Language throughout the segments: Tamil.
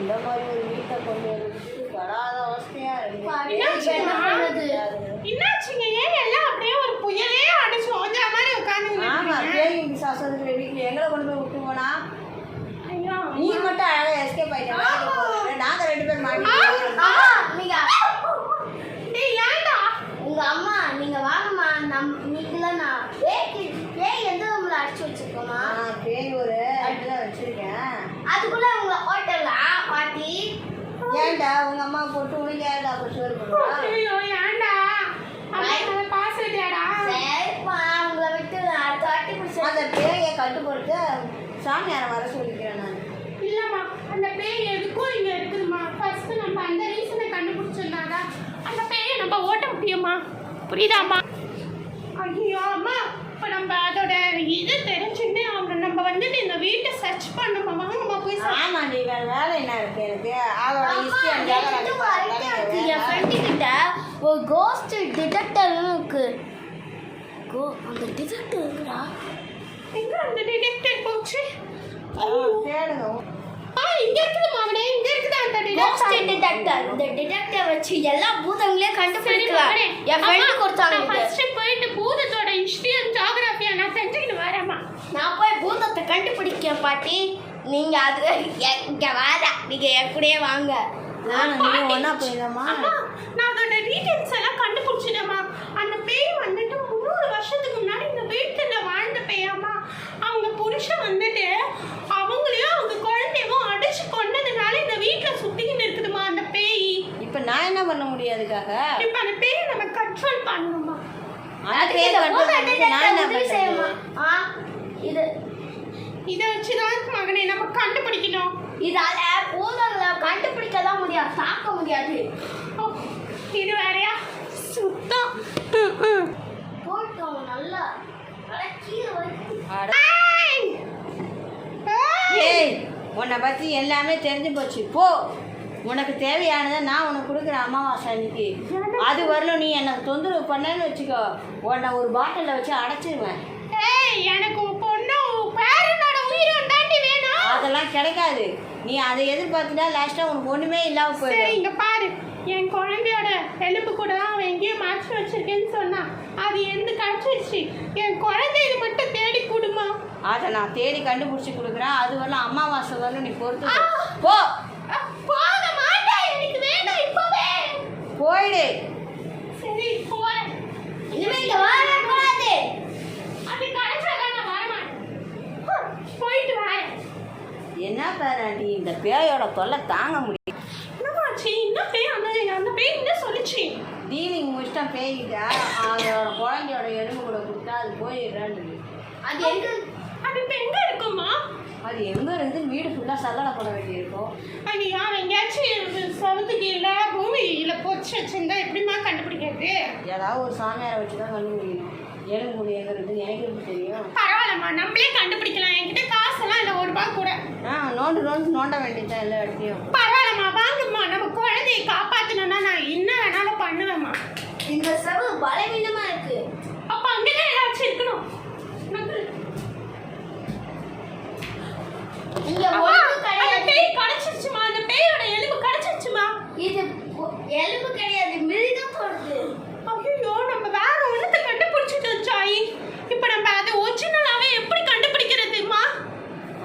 இந்த மாதிரி ஒரு வீட்டை கொண்டு வந்து படாத அவஸ்தையா இருக்கு. என்னாச்சுங்க? ஏன் எல்லாம் அப்படியே ஒரு புயலே அடிச்சு ஓஞ்ச மாதிரி உட்காந்து? ஆமா, பேய் சாசனத்துல வீட்டுல எங்களை கொண்டு போய் விட்டு போனா நீ மட்டும் அழகா எஸ்கேப் ஆயிட்ட. நாங்க 2 பேர் உங்க அம்மா நீங்க வாங்கம்மா. நீங்களா பேய் எந்த ரூம்ல அடிச்சு வச்சிருக்கோமா? பேய் ஒரு இடத்துல வச்சிருக்கேன். அதுக்குள்ள உங்களை ஹோட்டல்லாம் பாட்டி. ஏன்டா உங்க அம்மா போட்டு உனக்கு ஏன்டா சோறு பண்ணுவா? ஏன்டா பாசடியாடா? சரிப்பா, உங்களை விட்டு அடுத்த வாட்டி பிடிச்ச அந்த பேயை கட்டுப்படுத்த சாமியாரை வர சொல்லிக்கிறேன் நான். இல்லம்மா, அந்த பேய் எதுக்கும் இங்க இருக்குதுமா. ஃபர்ஸ்ட் நம்ம அந்த ரீசனை கண்டுபிடிச்சிருந்தாங்க அந்த பேயை நம்ம ஓட்ட முடியுமா? புரியுதாம்மா? ஐயோ அம்மா, இப்போ நம்ம அதோட இது தெரிஞ்சுன்னு நம்ம வந்துட்டு இந்த வீட்டை சர்ச் பண்ணுமா? வாங்கம்மா போய். ஆமாண்டி, வேற வேலை என்ன இருக்கு எனக்கு? அதோட என் ஃப்ரெண்டு கிட்ட ஒரு கோஸ்ட் டிடெக்டரும் இருக்கு. அந்த டிடெக்டர் இருக்குடா. எங்க அந்த டிடெக்டர் போச்சு? தேடுங்க. இங்க இருக்குது மாவனே, இங்க இருக்குது அந்த டிடெக்டர். இந்த டிடெக்டர் வச்சு எல்லா பூதங்களையும் கண்டுபிடிக்கலாம். என் ஃப்ரெண்டு கொடுத்தாங்க. ஃபர்ஸ்ட் போயிட்டு பூதத்தோட ஹிஸ்டரி அண்ட் ஜியோகிராஃபியை நான் தெரிஞ்சுக்கிட்டு வரேம்மா. நான் போய் பூதத்தை கண்டுபிடிக்கிறேன் பாட்டி. நீங்க அது இங்க வாடா, நீங்க என் கூடயே வாங்க. ஒன்னா போயிடலாமா? நான் அதோட டீடைல்ஸ் எல்லாம் கண்டுபிடிச்சிட்டேம்மா. அந்த பேய் வந்துட்டு 300 வருஷத்துக்கு முன்னாடி இந்த வீட்டுல வாழ்ந்த பேயாமா. அவங்க புருஷன் வந்துட்டு அவங்களையும் அவங்க குழந்தையும் அடிச்சு கொண்டதுனால இந்த வீட்டுல சுத்திக்கிட்டு இருக்குதுமா அந்த பேய். இப்ப நான் என்ன பண்ண முடியாதுக்காக? இப்ப அந்த பேயை நம்ம கண்ட்ரோல் பண்ணணுமா? இதை வச்சுதான் மகனே நம்ம கண்டுபிடிக்கணும். இதால பூதங்களை கண்டுபிடிக்கலாம் முடியாது, தாக்க முடியாது. இது வேறையா சுத்தம் போட்டோம் நல்லா உன்னை பத்தி எல்லாமே தெரிஞ்சு போச்சு. போ, உனக்கு தேவையானதை நான் உனக்கு கொடுக்குறேன் அமாவாசை அன்னைக்கு. அது வரலும் நீ எனக்கு தொந்தரவு பண்ணேன்னு வச்சுக்கோ, உன்னை ஒரு பாட்டிலில் வச்சு அடைச்சிருவேன். எனக்கு பொண்ணு பேரனோட உயிரும் தாண்டி வேணும். அதெல்லாம் கிடைக்காது. நீ அதை எதிர்பார்த்துட்டா லாஸ்ட்டாக உனக்கு ஒன்றுமே இல்லாமல் போயிடும். இங்கே பாரு, என் குழந்தையோட எலும்பு கூட தான் அவன் எங்கேயோ மாற்றி வச்சிருக்கேன்னு சொன்னான். அது எந்த கிடச்சிருச்சு. என் குழந்தை இது மட்டும் தேடி கொடுமா. அதை நான் தேடி கண்டுபிடிச்சி கொடுக்குறேன். அது வரலாம் அமாவாசை வரலும் நீ பொறுத்து போ. போக மாட்டேன், எனக்கு வேண்டாம் இப்பவே. போயிடு. சரி போறேன். இனிமே இங்க வரக்கூடாது. அப்படி கிடைச்சாதான் நான் வரமாட்டேன். போயிட்டு வரேன். என்ன பேராண்டி, இந்த பேயோட தொல்லை தாங்க முடியும். என்னமாச்சு? இந்த பேய் அந்த பேய் என்ன சொல்லிச்சு? டீலிங் முடிச்சிட்டா பேய்கிட்ட அதோட குழந்தையோட எலும்பு கூட கொடுத்தா அது போயிடுறான்னு. அது எங்க? அது இப்போ எங்கே இருக்குமா? அது எங்கே இருந்து வீடு ஃபுல்லாக சல்லடை போட வேண்டியிருக்கும். ஐயா, எங்கேயாச்சும் சவுத்துக்கு இல்லை பூமியில் போச்சு வச்சுருந்தா எப்படிமா கண்டுபிடிக்கிறது? ஏதாவது ஒரு சாமியாரை வச்சு தான் கண்டுபிடிக்கணும். எலும்பு கூட எங்கே இருக்குது எனக்கு எப்படி தெரியும்? பரவாயில்லம்மா, நம்மளே கண்டுபிடிக்கலாம். என்கிட்ட காசெல்லாம் இல்லை, 1 ரூபா கூட. நோண்ட வேண்டியதான் எல்லா இடத்தையும். பரவாயில்லம்மா, வாங்கம்மா. நம்ம குழந்தையை காப்பாற்றணும்னா நான் என்ன வேணாலும் பண்ணுவேம்மா. இந்த செவு பலவீனமா இருக்கு. அப்போ அங்கேதான் ஏதாச்சும் இருக்கணும். இங்க ஒண்ணு கிடையாது. பேய் கிடைச்சிருச்சுமா. அந்த பேயோட எலும்பு கிடைச்சிருச்சுமா. இது எலும்பு கிடையாது, மிருகம் தோடுது. ஐயோ, நம்ம வேற ஒண்ணுத்தை கண்டுபிடிச்சிட்டோம் சாய். இப்போ நம்ம அதை ஒரிஜினலாவே எப்படி கண்டுபிடிக்கிறதுமா?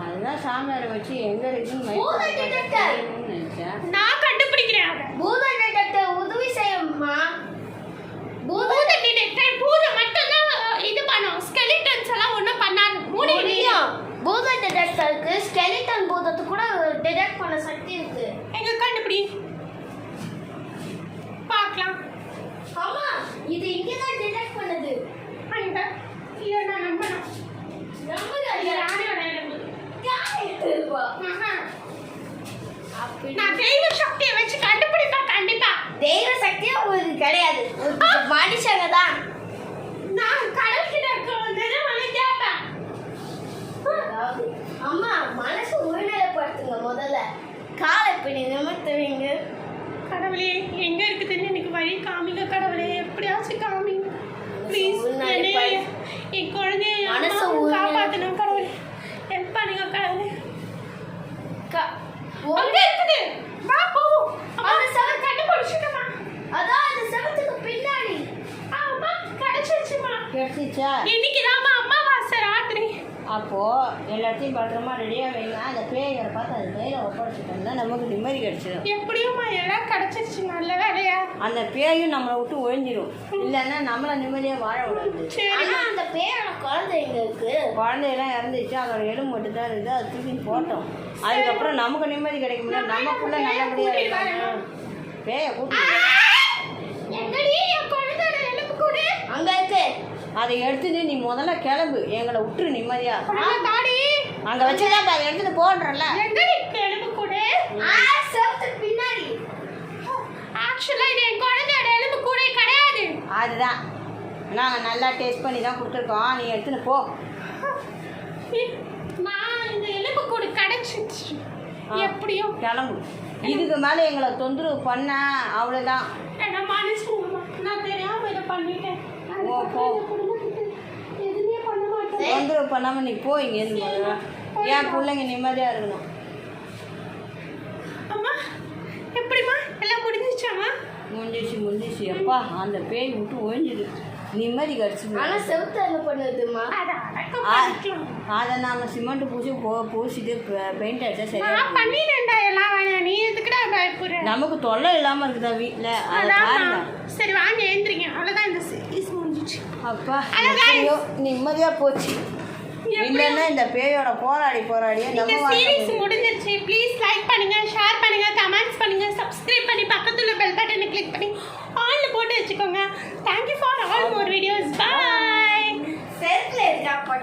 அதுதான் சாமியாரை வச்சு எங்க இருக்குன்னு நினைச்சேன். நான் கண்டுபிடிக்கிறேன். பூத டிடெக்டர் உதவி செய்யுமா? பூத டிடெக்டர் பூதம் மட்டும் தான் இது பண்ணும். ஸ்கெலிட்டன்ஸ் எல்லாம் ஒண்ணும் பண்ணாது. முடியும். பூத டிடெக்டருக்கு ஸ்கெலிட்டன் பூதத்தை கூட டிடெக்ட் பண்ண சக்தி இருக்கு. எங்க கண்டுபிடி பார்க்கலாம். ஆமா, இது இங்க தான் டிடெக்ட் பண்ணுது. அங்க இத நான் நம்பணும். யாரோட எலும்பு? நான் தெய்வ சக்தியை வச்சு கண்டுபிடிப்பேன் கண்டிப்பா. தெய்வ சக்தியே உங்களுக்கு கிடையாது, மனுஷங்க தான். நான் கடவுள்கிட்ட கேட்பேன். அம்மா, மனசு ஒருநிலைப்படுத்துங்க. முதல்ல காலை பிடி நிமித்துவீங்க. கடவுளே, எங்க இருக்குதுன்னு எனக்கு வழி காமிங்க கடவுளே. எப்படியாச்சும் காமிங்க ப்ளீஸ். என் குழந்தைய காப்பாற்றணும் கடவுளே. ஹெல்ப் பண்ணுங்க கடவுளே. அங்க இருக்குது. அப்போது எல்லாத்தையும் பத்திரமா ரெடியாக வைங்க. அந்த பேய்களை பார்த்து அது கையில் ஒப்படைச்சிட்டோம்னா நமக்கு நிம்மதி கிடச்சிடும். எப்படியும்மா எல்லாம் கிடைச்சிருச்சு, நல்ல வேலையா. அந்த பேயும் நம்மளை விட்டு ஒழிஞ்சிடும். இல்லைன்னா நம்மளை நிம்மதியாக வாழ விடாது. சரி, ஆனால் அந்த பேயோட குழந்தை எங்க இருக்கு? குழந்தையெல்லாம் இறந்துச்சு, அதோட எலும்பு மட்டும் தான் இருக்குது. அது தூக்கி போட்டோம். அதுக்கப்புறம் நமக்கு நிம்மதி கிடைக்கும்ல, நமக்குள்ளே நல்லபடியாக இருக்காங்க. பேயை கூட்டி எங்கடி என் குழந்தையோட எலும்பு கூடு? அங்க இருக்கு. அதை எடுத்துட்டு நீ முதல்ல கிளம்பு, எங்களை விட்டுரு நிம்மதியா. குழந்தை தாடி அங்கே வச்சுதான் அதை எடுத்துட்டு போடுறல. எங்கடி எலும்பு கூடு? செவத்துக்கு பின்னாடி. ஆக்சுவலா இது என் குழந்தையோட எலும்பு கூடே கிடையாது. அதுதான் நாங்கள் நல்லா டேஸ்ட் பண்ணி தான் கொடுத்துருக்கோம். நீ எடுத்துன்னு போ. நான் இந்த எலும்பு கூடு கிடைச்சிச்சு. எப்படியும் கிளம்பு. இதுக்கு மேலே எங்களை தொந்தரவு பண்ண அவ்வளோதான். என்ன மனுஷன், நான் தெரியாம இதை பண்ணிட்டேன். ஓ, போ. எதுவுமே பண்ண மாட்டேன். தொந்தரவு பண்ணாமல் நீ போ இங்கேருந்து. என் பிள்ளைங்க நிம்மதியாக இருக்கணும். அம்மா எப்படிம்மா எல்லாம் முடிஞ்சிச்சாம்மா? முடிஞ்சிச்சு. எப்பா அந்த பேய் விட்டு ஓய்ஞ்சிது, நிம்மதி கிடச்சிது. ஆனா செவத்து என்ன பண்ணுதுமா? அதை அடக்கம் பண்ணிக்கலாம். அதை நாங்கள் சிமெண்ட் பூசிட்டு பெயிண்ட் அடிச்சா சரி. நான் பண்ணிட்டேன்டா எல்லாம் வேணாம், நீ எதுக்குடா பயப்படுற? நமக்கு தொல்லை இல்லாமல் இருக்குதா வீட்டில்? அதை அதான் பாருங்க. சரி வாங்க ஏந்திரிங்க, அவ்வளோதான் இந்த சீரீஸ் முடிஞ்சிச்சு. அப்பா எப்படியோ நிம்மதியாக போச்சு. இல்லைன்னா இந்த பேயோட போராடியே இந்த நம்ம சீரீஸ் முடிஞ்சிருச்சு. ப்ளீஸ் லைக் பண்ணுங்க, ஷேர் பண்ணுங்க, கமெண்ட்ஸ் பண்ணுங்க, சப்ஸ்கிரைப் பண்ணி பக்கத்துல பெல் பட்டனை கிளிக் பண்ணி ஆல்ல போட்டு வச்சுக்கோங்க. Thank you for all more videos. Bye. செல்ஃப்ல இருக்கா?